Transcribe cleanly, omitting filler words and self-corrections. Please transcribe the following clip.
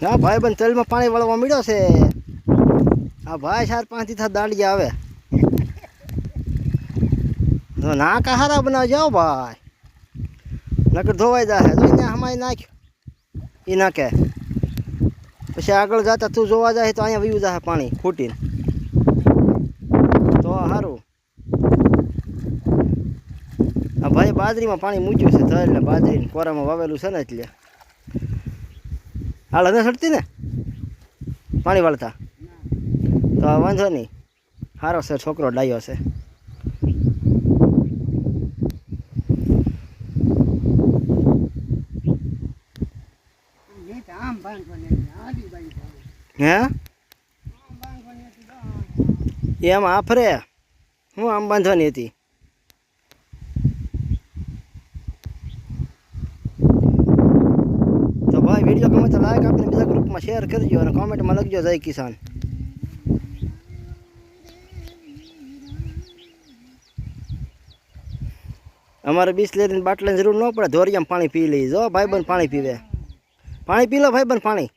હા ભાઈબંધ તલમાં પાણી વાળવા મળ્યો છે. આ ભાઈ 4-5 થી દાંડિયા આવે તો નાકા હારા બનાવજો ભાઈ, નકર ધોવાઈ જાય. તો અહીંયા હમાઈ નાખ્યો એ નાખે પછી આગળ જતા તું જોવા જાય તો અહીંયા વીવું જાય પાણી ફૂટીને. તો સારું. આ ભાઈ બાજરીમાં પાણી મૂક્યું છે, તલ ને બાજરી કોરામાં વાવેલું છે ને એટલે હાલ નથી સડતી ને પાણી વાળતા. તો વાંધો નહીં, સારો છે છોકરો, ડાયો છે. હે એમ આફરે હું આમ બાંધવાની હતી. તો ભાઈ વિડીયો ગમે તો લાઈક આપીને બીજા ગ્રુપમાં શેર કરજો અને કોમેન્ટમાં લખજો જય કિસાન. અમારે બિસ્લેરીની બાટલાની જરૂર ન પડે, ધોરિયામાં પાણી પી લઈએ. જો ભાઈબંધ પાણી પીવે, પાણી પી લો ભાઈબંધ પાણી.